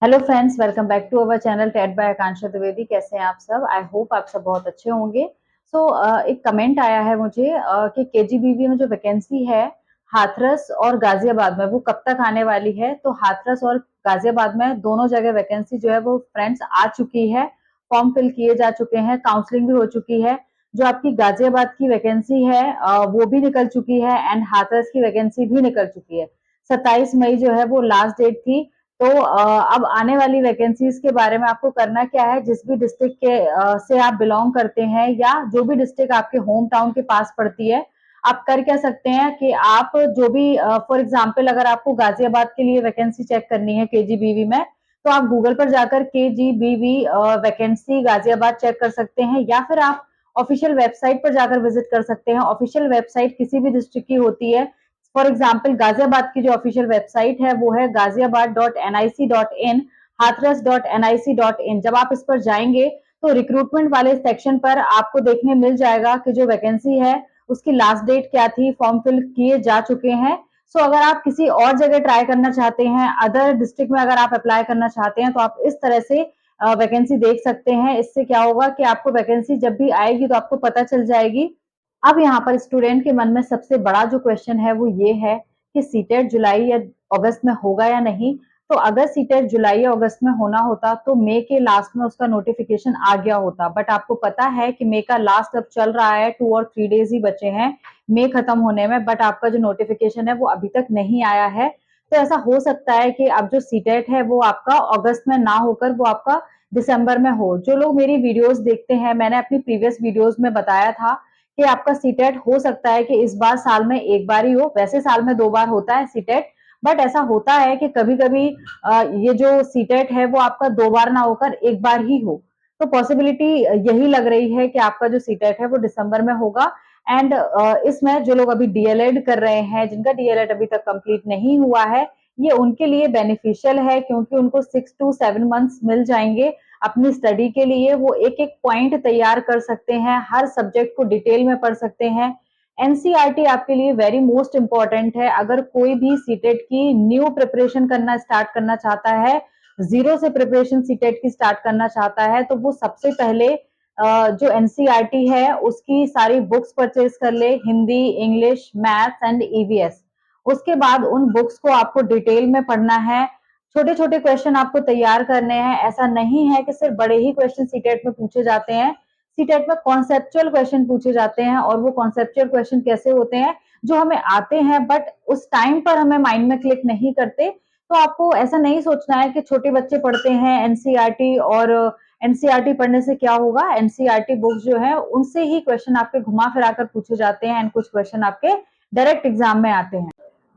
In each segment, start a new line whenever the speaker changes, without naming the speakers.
Hello friends, welcome back to our channel Ted by Akanksha Dwivedi. कैसे हैं आप सब? आई होप आप सब बहुत अच्छे होंगे। एक कमेंट आया है मुझे कि केजीबीवी में जो वैकेंसी है हाथरस और गाजियाबाद में, वो कब तक आने वाली है। तो हाथरस और गाजियाबाद में दोनों जगह वैकेंसी जो है वो फ्रेंड्स आ चुकी है। फॉर्म फिल किए जा चुके हैं, काउंसलिंग भी हो चुकी है। जो आपकी गाजियाबाद की वैकेंसी है वो भी निकल चुकी है एंड हाथरस की वैकेंसी भी निकल चुकी है। 27 मई जो है वो लास्ट डेट थी। तो अब आने वाली वैकेंसीज के बारे में आपको करना क्या है, जिस भी डिस्ट्रिक्ट के से आप बिलोंग करते हैं या जो भी डिस्ट्रिक्ट आपके होम टाउन के पास पड़ती है, आप कर क्या सकते हैं कि आप जो भी फॉर एग्जांपल अगर आपको गाजियाबाद के लिए वैकेंसी चेक करनी है केजीबीवी में, तो आप गूगल पर जाकर केजीबीवी वैकेंसी गाजियाबाद चेक कर सकते हैं, या फिर आप ऑफिशियल वेबसाइट पर जाकर विजिट कर सकते हैं। ऑफिशियल वेबसाइट किसी भी डिस्ट्रिक्ट की होती है। फॉर एग्जाम्पल गाजियाबाद की जो ऑफिशियल वेबसाइट है वो है gaziabad.nic.in, hathras.nic.in। जब आप इस पर जाएंगे तो रिक्रूटमेंट वाले सेक्शन पर आपको देखने मिल जाएगा कि जो वैकेंसी है उसकी लास्ट डेट क्या थी, फॉर्म फिल किए जा चुके हैं। अगर आप किसी और जगह ट्राई करना चाहते हैं, अदर डिस्ट्रिक्ट में अगर आप अप्लाई करना चाहते हैं, तो आप इस तरह से वैकेंसी देख सकते हैं। इससे क्या होगा कि आपको वैकेंसी जब भी आएगी तो आपको पता चल जाएगी। अब यहाँ पर स्टूडेंट के मन में सबसे बड़ा जो क्वेश्चन है वो ये है कि सीटेट जुलाई या अगस्त में होगा या नहीं। तो अगर सीटेट जुलाई या अगस्त में होना होता तो मई के लास्ट में उसका नोटिफिकेशन आ गया होता, बट आपको पता है कि मई का लास्ट अब चल रहा है, 2 और 3 डेज ही बचे हैं मई खत्म होने में, बट आपका जो नोटिफिकेशन है वो अभी तक नहीं आया है। तो ऐसा हो सकता है कि अब जो सीटेट है वो आपका अगस्त में ना होकर वो आपका दिसंबर में हो। जो लोग मेरी वीडियोस देखते हैं, मैंने अपनी प्रीवियस वीडियोस में बताया था कि आपका सीटेट हो सकता है कि इस बार साल में एक बार ही हो। वैसे साल में 2 बार होता है सीटेट, बट ऐसा होता है कि कभी कभी ये जो सीटेट है वो आपका 2 बार ना होकर एक बार ही हो। तो पॉसिबिलिटी यही लग रही है कि आपका जो सीटेट है वो दिसंबर में होगा। एंड इसमें जो लोग अभी डीएलएड कर रहे हैं, जिनका डीएलएड अभी तक कंप्लीट नहीं हुआ है, ये उनके लिए बेनिफिशियल है, क्योंकि उनको 6 to 7 मंथ्स मिल जाएंगे अपनी स्टडी के लिए। वो एक एक पॉइंट तैयार कर सकते हैं, हर सब्जेक्ट को डिटेल में पढ़ सकते हैं। एनसीईआरटी आपके लिए वेरी मोस्ट इंपॉर्टेंट है। अगर कोई भी सीटेट की न्यू प्रिपरेशन करना स्टार्ट करना चाहता है, जीरो से प्रिपरेशन सीटेट की स्टार्ट करना चाहता है, तो वो सबसे पहले जो एनसीईआरटी है उसकी सारी बुक्स परचेज कर ले, Hindi, English, maths and EVS. उसके बाद उन बुक्स को आपको डिटेल में पढ़ना है, छोटे छोटे क्वेश्चन आपको तैयार करने हैं। ऐसा नहीं है कि सिर्फ बड़े ही क्वेश्चन सीटेट में पूछे जाते हैं। सीटेट में कॉन्सेप्चुअल क्वेश्चन पूछे जाते हैं, और वो कॉन्सेप्चुअल क्वेश्चन कैसे होते हैं, जो हमें आते हैं बट उस टाइम पर हमें माइंड में क्लिक नहीं करते। तो आपको ऐसा नहीं सोचना है कि छोटे बच्चे पढ़ते हैं एनसीईआरटी, और एनसीईआरटी पढ़ने से क्या होगा। एनसीईआरटी बुक्स जो है उनसे ही क्वेश्चन आपके घुमा फिरा कर पूछे जाते हैं, एंड कुछ क्वेश्चन आपके डायरेक्ट एग्जाम में आते हैं।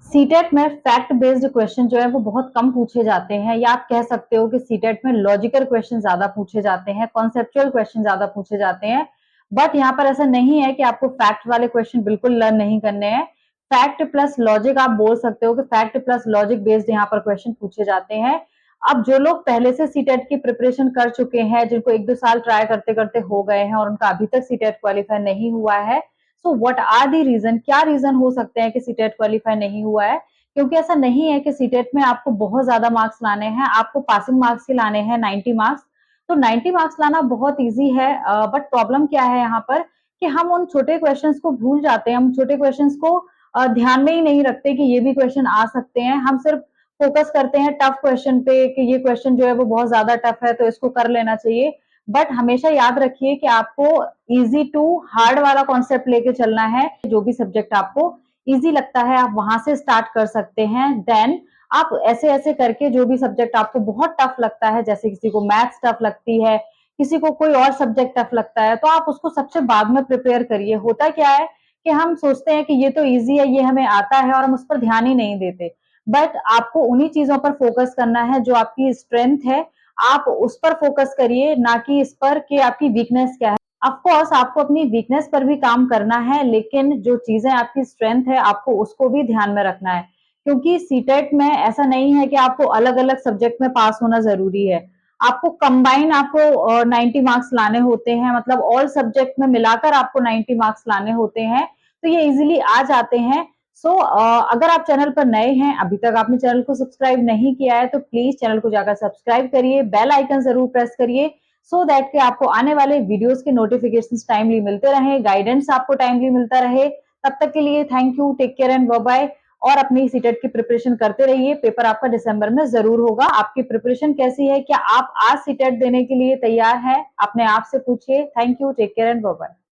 सीटेट में फैक्ट बेस्ड क्वेश्चन जो है वो बहुत कम पूछे जाते हैं, या आप कह सकते हो कि सीटेट में लॉजिकल क्वेश्चन ज्यादा पूछे जाते हैं, कॉन्सेप्चुअल क्वेश्चन ज्यादा पूछे जाते हैं। बट यहाँ पर ऐसा नहीं है कि आपको फैक्ट वाले क्वेश्चन बिल्कुल लर्न नहीं करने हैं। फैक्ट प्लस लॉजिक आप बोल सकते हो कि फैक्ट प्लस लॉजिक बेस्ड यहाँ पर क्वेश्चन पूछे जाते हैं। अब जो लोग पहले से सीटेट की प्रिपरेशन कर चुके हैं, जिनको 1-2 साल ट्राई करते करते हो गए हैं और उनका अभी तक सीटेट क्वालिफाई नहीं हुआ है, so what are the reason, क्या रीजन हो सकते हैं कि सीटेट क्वालिफाई नहीं हुआ है। क्योंकि ऐसा नहीं है कि सीटेट में आपको बहुत ज्यादा मार्क्स लाने हैं, आपको पासिंग मार्क्स ही लाने हैं 90 मार्क्स। तो 90 मार्क्स लाना बहुत ईजी है, बट प्रॉब्लम क्या है यहाँ पर कि हम उन छोटे क्वेश्चंस को भूल जाते हैं। हम छोटे क्वेश्चंस को ध्यान में ही नहीं रखते कि ये भी क्वेश्चन आ सकते हैं। हम सिर्फ फोकस करते हैं टफ क्वेश्चन पे कि ये क्वेश्चन जो है वो बहुत ज्यादा टफ है तो इसको कर लेना चाहिए। बट हमेशा याद रखिए कि आपको इजी टू हार्ड वाला कॉन्सेप्ट लेके चलना है। जो भी सब्जेक्ट आपको इजी लगता है आप वहां से स्टार्ट कर सकते हैं। देन आप ऐसे ऐसे करके जो भी सब्जेक्ट आपको बहुत टफ लगता है, जैसे किसी को मैथ्स टफ लगती है, किसी को कोई और सब्जेक्ट टफ लगता है, तो आप उसको सबसे बाद में प्रिपेयर करिए। होता क्या है कि हम सोचते हैं कि ये तो इजी है, ये हमें आता है, और हम उस पर ध्यान ही नहीं देते। बट आपको उन्हीं चीजों पर फोकस करना है जो आपकी स्ट्रेंथ है। आप उस पर फोकस करिए, ना कि इस पर कि आपकी वीकनेस क्या है। ऑफ कोर्स आपको अपनी वीकनेस पर भी काम करना है, लेकिन जो चीजें आपकी स्ट्रेंथ है आपको उसको भी ध्यान में रखना है। क्योंकि सीटेट में ऐसा नहीं है कि आपको अलग अलग सब्जेक्ट में पास होना जरूरी है। आपको कंबाइन आपको 90 मार्क्स लाने होते हैं, मतलब ऑल सब्जेक्ट में मिलाकर आपको 90 मार्क्स लाने होते हैं। तो ये इजिली आ जाते हैं। सो अगर आप चैनल पर नए हैं, अभी तक आपने चैनल को सब्सक्राइब नहीं किया है, तो प्लीज चैनल को जाकर सब्सक्राइब करिए, बेल आइकन जरूर प्रेस करिए, सो दैट कि आपको आने वाले वीडियोस के नोटिफिकेशंस टाइमली मिलते रहें, गाइडेंस आपको टाइमली मिलता रहे। तब तक के लिए thank you, take care and bye bye. और अपनी सीटेट की प्रिपरेशन करते रहिए, पेपर आपका दिसंबर में जरूर होगा। आपकी प्रिपरेशन कैसी है? क्या आप आज सीटेट देने के लिए तैयार हैं? अपने आप से पूछिए। Thank you, take care and bye bye.